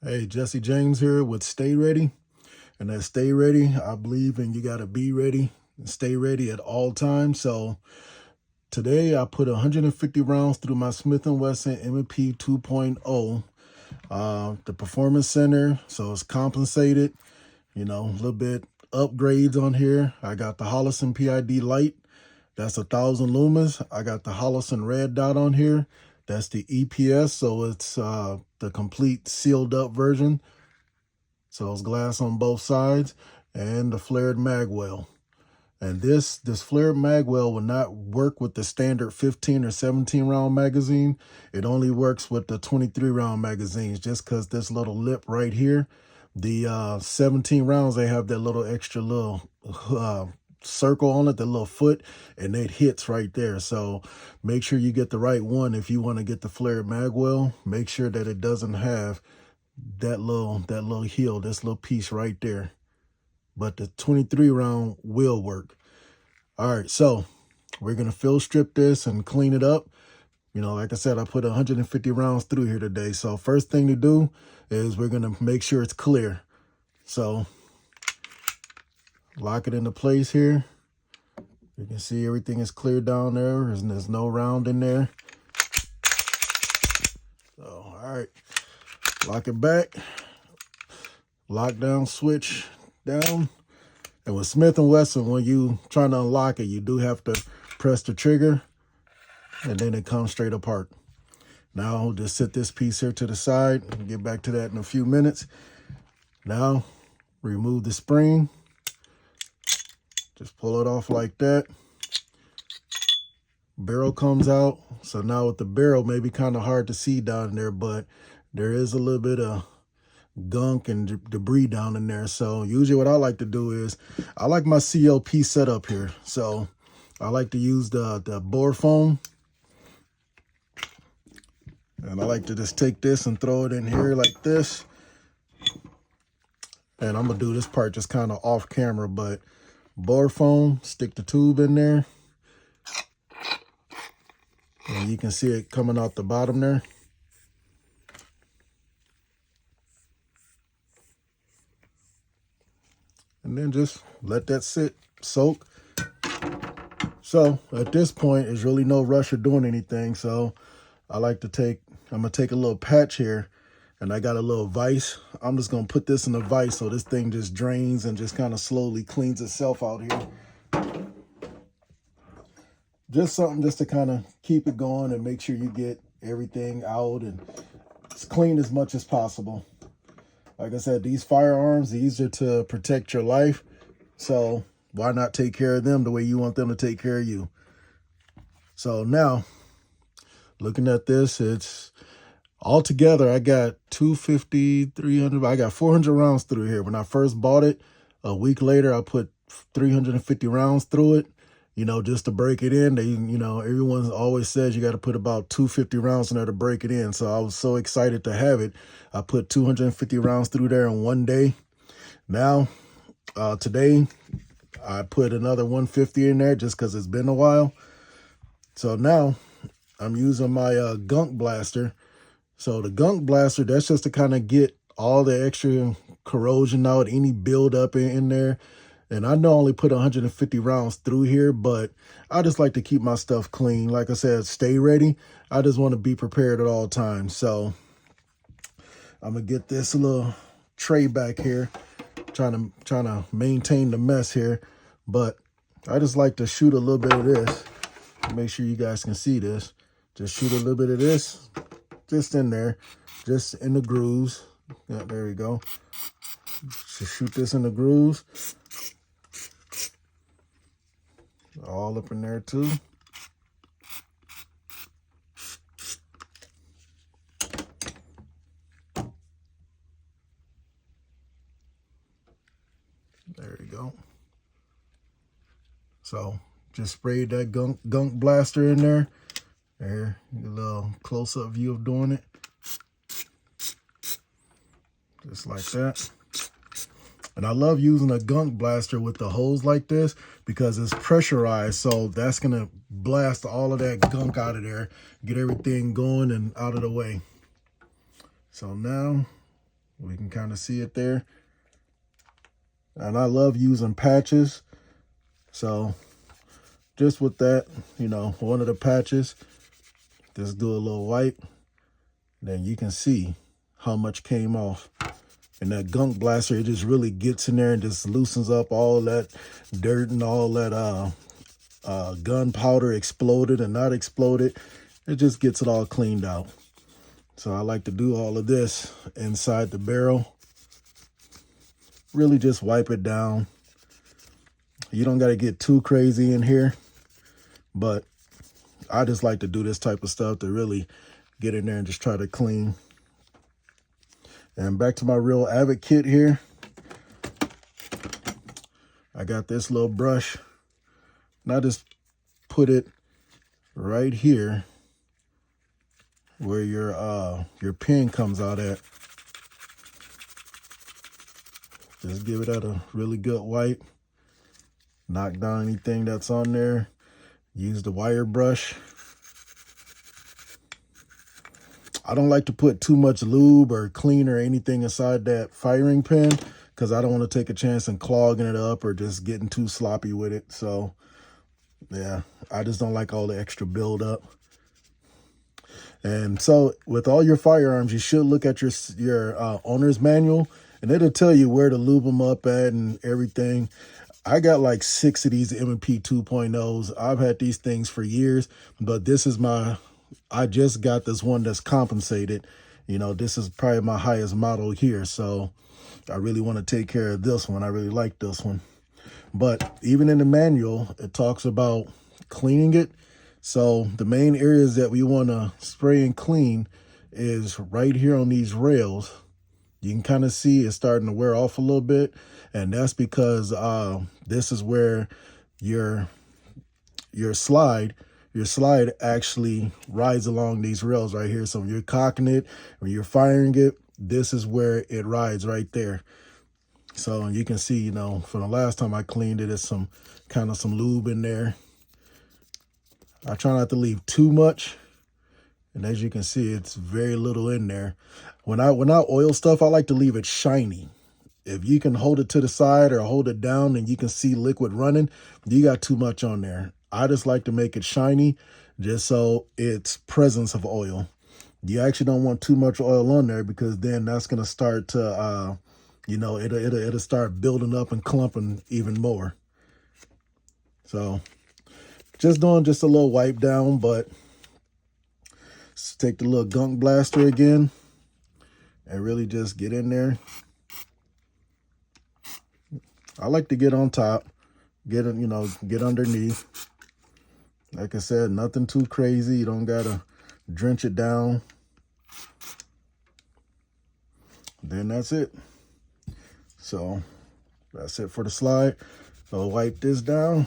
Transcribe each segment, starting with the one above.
Hey, Jesse James here with Stay Ready. And that Stay Ready, I believe in you got to be ready and stay ready at all times. So today I put 150 rounds through my Smith and Wesson M&P 2.0, the Performance Center. So it's compensated, a little bit upgrades on here. I got the Holosun P.id light. That's 1,000 lumens. I got the Holosun red dot on here. That's the E.P.S. So it's the complete sealed up version. So it's glass on both sides, and the flared magwell. And this flared magwell will not work with the standard 15 or 17 round magazine. It only works with the 23 round magazines, just because this little lip right here, the 17 rounds, they have that little extra little circle on it, the little foot, and it hits right there. So make sure you get the right one. If you want to get the flared magwell, make sure that it doesn't have that little heel, this little piece right there. But the 23 round will work. All right, so we're gonna fill strip this and clean it up. Like I said, I put 150 rounds through here today. So first thing to do is we're gonna make sure it's clear. So lock it into place here. You can see everything is clear down there, and there's no round in there. So all right, lock it back. Lockdown switch down. And with Smith and Wesson, when you trying to unlock it, you do have to press the trigger, and then it comes straight apart. Now I'll just set this piece here to the side and get back to that in a few minutes. Now remove the spring. Just pull it off like that. Barrel comes out. So now with the barrel, maybe kind of hard to see down there, but there is a little bit of gunk and debris down in there. So usually what I like to do is I like my COP set up here. So I like to use the bore foam. And I like to just take this and throw it in here like this. And I'm going to do this part just kind of off camera, but bore foam, stick the tube in there. And you can see it coming out the bottom there. And then just let that sit, soak. So at this point, there's really no rush of doing anything. So I'm going to take a little patch here, and I got a little vise. I'm just going to put this in a vise so this thing just drains and just kind of slowly cleans itself out here. Just something just to kind of keep it going and make sure you get everything out and it's clean as much as possible. Like I said, these firearms, these are to protect your life. So why not take care of them the way you want them to take care of you? So now, looking at this, it's altogether, I got 250, 300, I got 400 rounds through here. When I first bought it, a week later, I put 350 rounds through it, just to break it in. Everyone always says you got to put about 250 rounds in there to break it in. So I was so excited to have it. I put 250 rounds through there in one day. Now, today, I put another 150 in there just because it's been a while. So now I'm using my gunk blaster. So the gunk blaster, that's just to kind of get all the extra corrosion out, any buildup in there. And I know I only put 150 rounds through here, but I just like to keep my stuff clean. Like I said, stay ready. I just want to be prepared at all times. So I'm going to get this little tray back here, trying to maintain the mess here. But I just like to shoot a little bit of this. Make sure you guys can see this. Just shoot a little bit of this just in there, just in the grooves. Yeah, there we go. Just shoot this in the grooves. All up in there too. There you go. So just sprayed that gunk blaster in there. There, a little close-up view of doing it. Just like that. And I love using a gunk blaster with the hose like this because it's pressurized. So that's going to blast all of that gunk out of there, get everything going and out of the way. So now We can kind of see it there. And I love using patches. So just with that, you know, one of the patches, just do a little wipe. Then you can see how much came off. And that gunk blaster, it just really gets in there and just loosens up all that dirt and all that gunpowder, exploded and not exploded. It just gets it all cleaned out. So I like to do all of this inside the barrel. Really just wipe it down. You don't got to get too crazy in here, but I just like to do this type of stuff to really get in there and just try to clean. And back to my real Avid kit here. I got this little brush. And I just put it right here where your pin comes out at. Just give it a really good wipe. Knock down anything that's on there. Use the wire brush. I don't like to put too much lube or clean or anything inside that firing pin because I don't want to take a chance in clogging it up or just getting too sloppy with it. So, yeah, I just don't like all the extra buildup. And so with all your firearms, you should look at your owner's manual, and it'll tell you where to lube them up at and everything. I got like 6 of these M&P 2.0s. I've had these things for years, but this is I just got this one that's compensated. You know, this is probably my highest model here. So I really want to take care of this one. I really like this one. But even in the manual, it talks about cleaning it. So the main areas that we want to spray and clean is right here on these rails. You can kind of see it's starting to wear off a little bit. And that's because this is where your slide actually rides along these rails right here. So when you're cocking it, when you're firing it, this is where it rides right there. So you can see, you know, from the last time I cleaned it, it's some lube in there. I try not to leave too much. And as you can see, it's very little in there. When I oil stuff, I like to leave it shiny. If you can hold it to the side or hold it down and you can see liquid running, you got too much on there. I just like to make it shiny just so it's presence of oil. You actually don't want too much oil on there because then that's going to start to, you know, it'll start building up and clumping even more. So just doing just a little wipe down, but let's take the little gunk blaster again and really just get in there. I like to get on top, get underneath. Like I said, nothing too crazy. You don't gotta drench it down. Then that's it. So that's it for the slide. I'll wipe this down.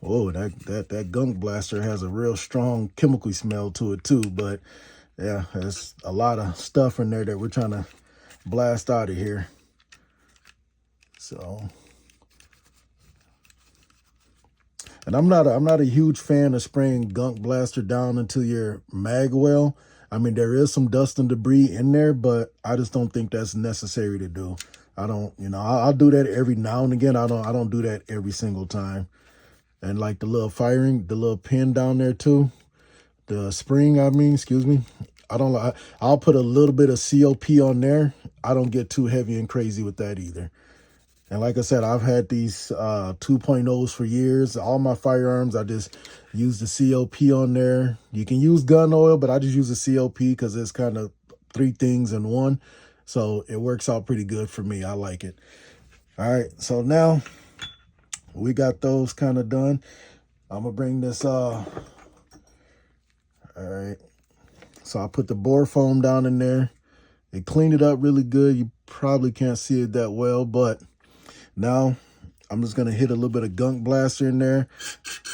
Oh, that gunk blaster has a real strong chemical smell to it too. But yeah, there's a lot of stuff in there that we're trying to blast out of here. So, and I'm not a huge fan of spraying gunk blaster down into your mag well. I mean, there is some dust and debris in there, but I just don't think that's necessary to do. I don't, you know, I'll do that every now and again. I don't do that every single time. And like the little pin down there too, the spring, excuse me. I'll put a little bit of COP on there. I don't get too heavy and crazy with that either. And like I said, I've had these 2.0s for years. All my firearms, I just use the COP on there. You can use gun oil, but I just use the COP because it's kind of 3 things in one. So it works out pretty good for me. I like it. All right, so now we got those kind of done. I'm gonna bring this all right, so I put the bore foam down in there. It cleaned it up really good. You probably can't see it that well, but now I'm just gonna hit a little bit of gunk blaster in there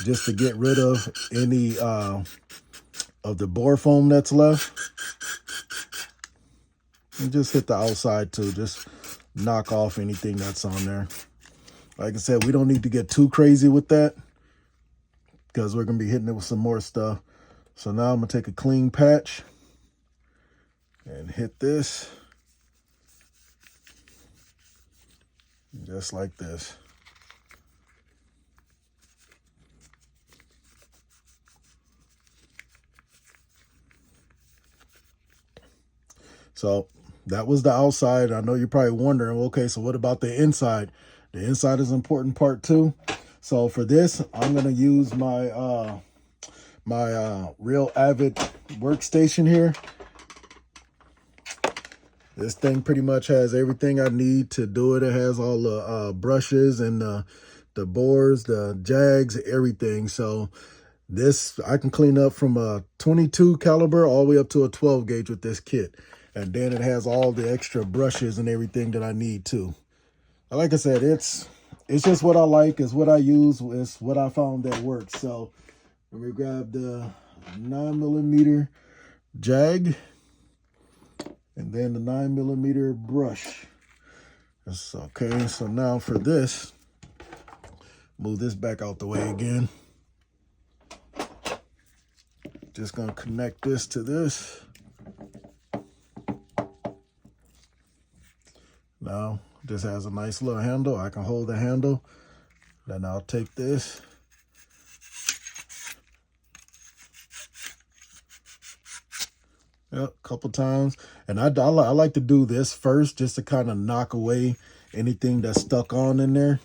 just to get rid of any of the bore foam that's left. And just hit the outside too, just knock off anything that's on there. Like I said, we don't need to get too crazy with that. because we're going to be hitting it with some more stuff. So now I'm going to take a clean patch and hit this just like this. So that was the outside. I know you're probably wondering, okay, so what about the inside? The inside is an important part too. So for this, I'm going to use my real Avid workstation here. This thing pretty much has everything I need to do it. It has all the brushes and the bores, the jags, everything. So this, I can clean up from a 22 caliber all the way up to a 12 gauge with this kit. And then it has all the extra brushes and everything that I need too. Like I said, it's just what I like, it's what I use, it's what I found that works. So let me grab the 9mm jag and then the 9mm brush. That's okay. So now for this, move this back out the way again. Just gonna connect this to this. Now this has a nice little handle. I can hold the handle. Then I'll take this. Yep, a couple times. And I like to do this first just to kind of knock away anything that's stuck on in there.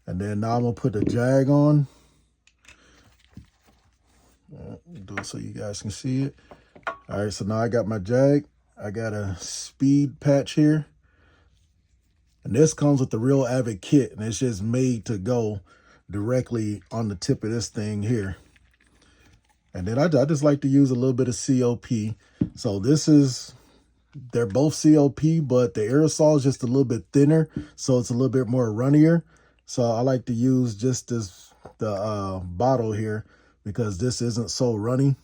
And then now I'm going to put the jag on. Do it so you guys can see it. All right, so now I got my jag. I got a speed patch here. And this comes with the real Avid kit. And it's just made to go directly on the tip of this thing here. And then I just like to use a little bit of COP. So this is, they're both COP, but the aerosol is just a little bit thinner. So it's a little bit more runnier. So I like to use just the bottle here because this isn't so runny.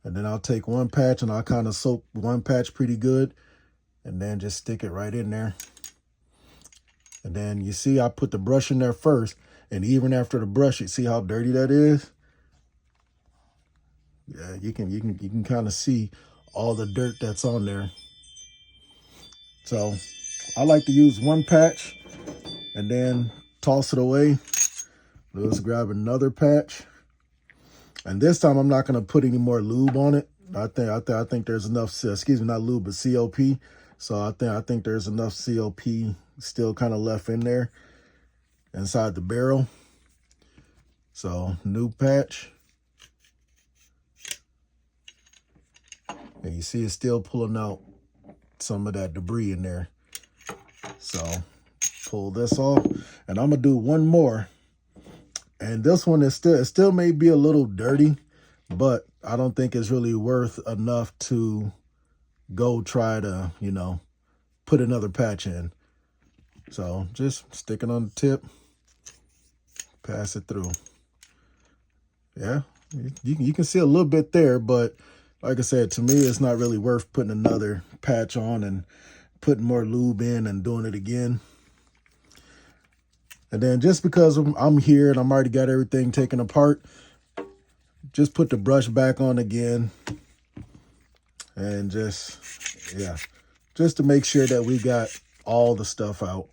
And then I'll take one patch and I'll kind of soak one patch pretty good. And then just stick it right in there. And then you see I put the brush in there first. And even after the brush, you see how dirty that is? Yeah, you can kind of see all the dirt that's on there. So I like to use one patch and then toss it away. Let's grab another patch. And this time I'm not going to put any more lube on it. I think there's enough, excuse me, not lube, but COP. So I think there's enough COP still kind of left in there inside the barrel. So new patch. And you see it's still pulling out some of that debris in there. So pull this off. And I'm going to do one more. And this one is still may be a little dirty, but I don't think it's really worth enough to go try to, you know, put another patch in. So just stick it on the tip, pass it through. Yeah, you can see a little bit there, but like I said, to me, it's not really worth putting another patch on and putting more lube in and doing it again. And then just because I'm here and I'm already got everything taken apart, just put the brush back on again. And just, yeah, just to make sure that we got all the stuff out.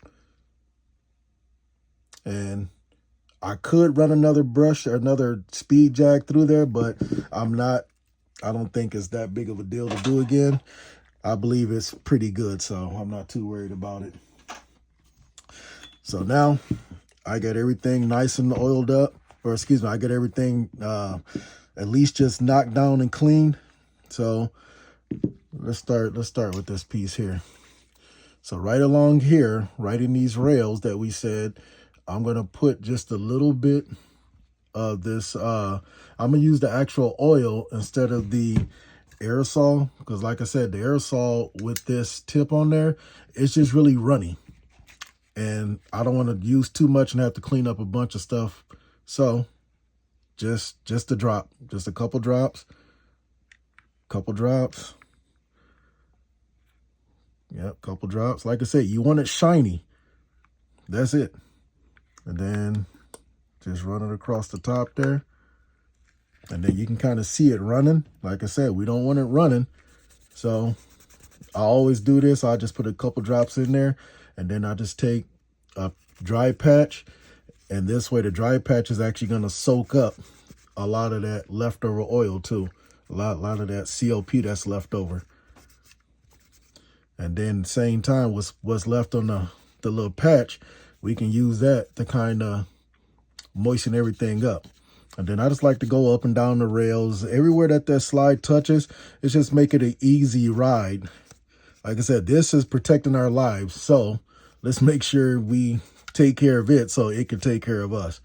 And I could run another brush or another speed jag through there, but I don't think it's that big of a deal to do again. I believe it's pretty good, so I'm not too worried about it. So now I got everything nice and oiled up, or excuse me, I got everything at least just knocked down and clean. So let's start with this piece here. So right along here, right in these rails that we said, I'm going to put just a little bit of this. I'm going to use the actual oil instead of the aerosol, because like I said, the aerosol with this tip on there, it's just really runny. And I don't want to use too much and have to clean up a bunch of stuff. So just a drop, just a couple drops. Yep, couple drops. Like I said, you want it shiny. That's it. And then Just run it across the top there. And then you can kind of see it running. Like I said, we don't want it running. So I always do this. I just put a couple drops in there, and then I just take a dry patch. And this way, the dry patch is actually going to soak up a lot of that leftover oil too. A lot of that COP that's left over. And then same time, what's left on the little patch, we can use that to kind of moisten everything up. And then I just like to go up and down the rails. Everywhere that slide touches, it's just make it an easy ride. Like I said, this is protecting our lives. So let's make sure we take care of it so it can take care of us.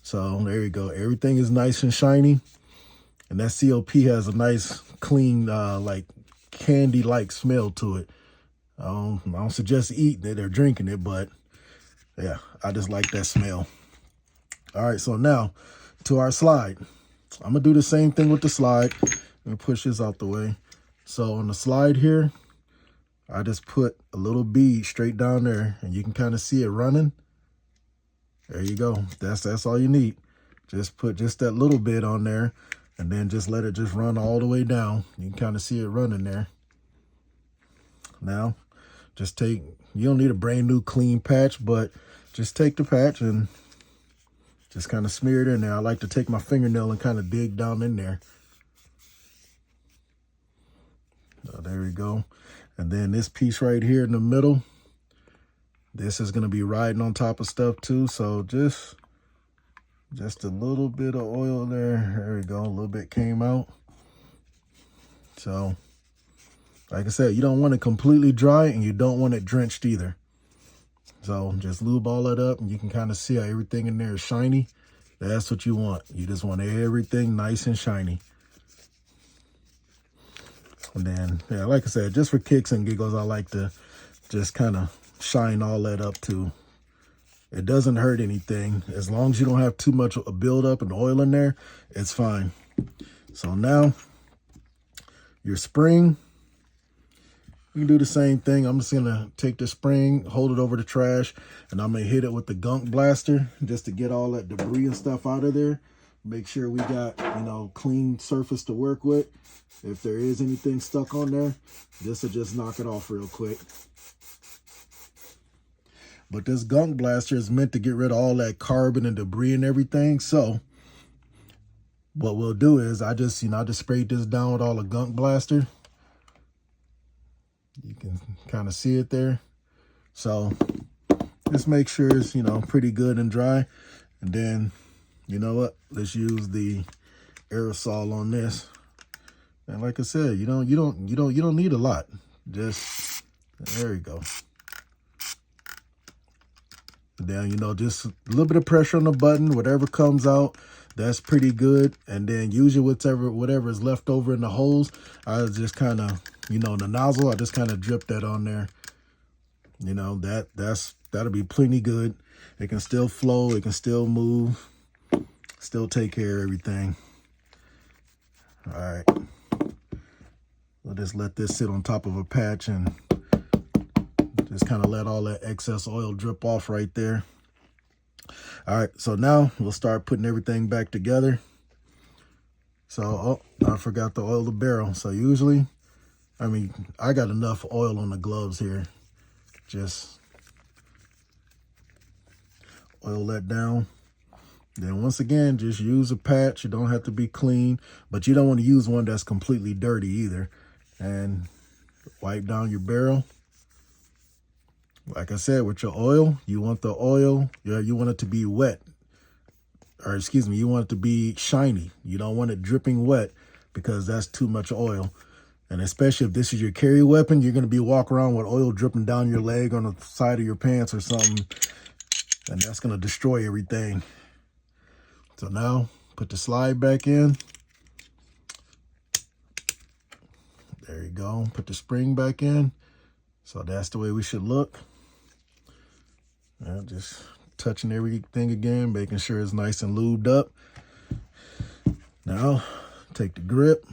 So there you go. Everything is nice and shiny. And that COP has a nice, clean, like candy-like smell to it. I don't suggest eating it or drinking it, but yeah, I just like that smell. All right, so now to our slide. I'm going to do the same thing with the slide. Let me push this out the way. So on the slide here, I just put a little bead straight down there, and you can kind of see it running. There you go. That's all you need. Just put just that little bit on there, and then just let it just run all the way down. You can kind of see it running there. Now, just you don't need a brand new clean patch, but just take the patch and just kind of smear it in there. I like to take my fingernail and kind of dig down in there. So there we go. And then this piece right here in the middle, this is going to be riding on top of stuff too. So just a little bit of oil there. There we go. A little bit came out. So like I said, you don't want it completely dry and you don't want it drenched either. So just lube all that up, and you can kind of see how everything in there is shiny. That's what you want. You just want everything nice and shiny. And then, yeah, like I said, just for kicks and giggles, I like to just kind of shine all that up too. It doesn't hurt anything. As long as you don't have too much buildup and oil in there, it's fine. So now, your spring, you can do the same thing. I'm just going to take the spring, hold it over the trash, and I'm going to hit it with the gunk blaster just to get all that debris and stuff out of there. Make sure we got, clean surface to work with. If there is anything stuck on there, this will just knock it off real quick. But this gunk blaster is meant to get rid of all that carbon and debris and everything. So what we'll do is I just sprayed this down with all the gunk blaster. You can kind of see it there. So just make sure it's, pretty good and dry. And then, you know what? Let's use the aerosol on this. And like I said, you don't need a lot. Just, there you go. And then, just a little bit of pressure on the button, whatever comes out, that's pretty good. And then usually whatever is left over in the holes, I just kind of, the nozzle, I just kind of drip that on there. That'll be plenty good. It can still flow, it can still move, still take care of everything. All right. We'll just let this sit on top of a patch and just kind of let all that excess oil drip off right there. All right, so now we'll start putting everything back together. So, I forgot to oil the barrel. So usually, I got enough oil on the gloves here. Just oil that down. Then once again, just use a patch. You don't have to be clean, but you don't want to use one that's completely dirty either. And wipe down your barrel. Like I said, with your oil, you want the oil, you want it to be wet. Or excuse me, you want it to be shiny. You don't want it dripping wet because that's too much oil. And especially if this is your carry weapon, you're going to be walking around with oil dripping down your leg on the side of your pants or something. And that's going to destroy everything. So now, put the slide back in. There you go. Put the spring back in. So that's the way we should look. Just touching everything again, making sure it's nice and lubed up. Now, take the grip.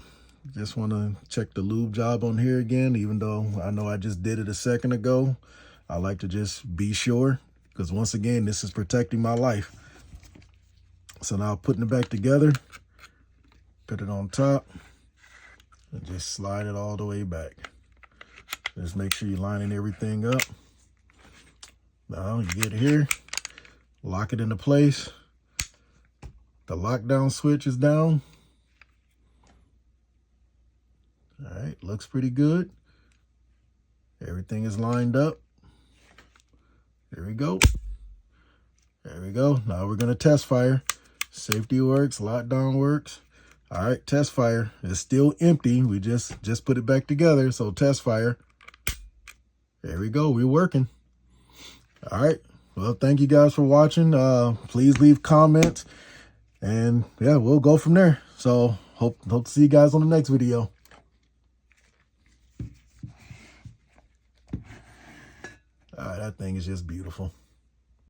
Just want to check the lube job on here again, even though I know I just did it a second ago. I like to just be sure, because once again, this is protecting my life. So now putting it back together, put it on top, and just slide it all the way back. Just make sure you're lining everything up. Now you get here, lock it into place. The lockdown switch is down. All right, looks pretty good. Everything is lined up. There we go. There we go. Now we're going to test fire. Safety works, lockdown works. All right, test fire. It's still empty. We just put it back together. So test fire. There we go. We're working. All right. Well, thank you guys for watching. Please leave comments. And yeah, we'll go from there. So hope to see you guys on the next video. All right, that thing is just beautiful.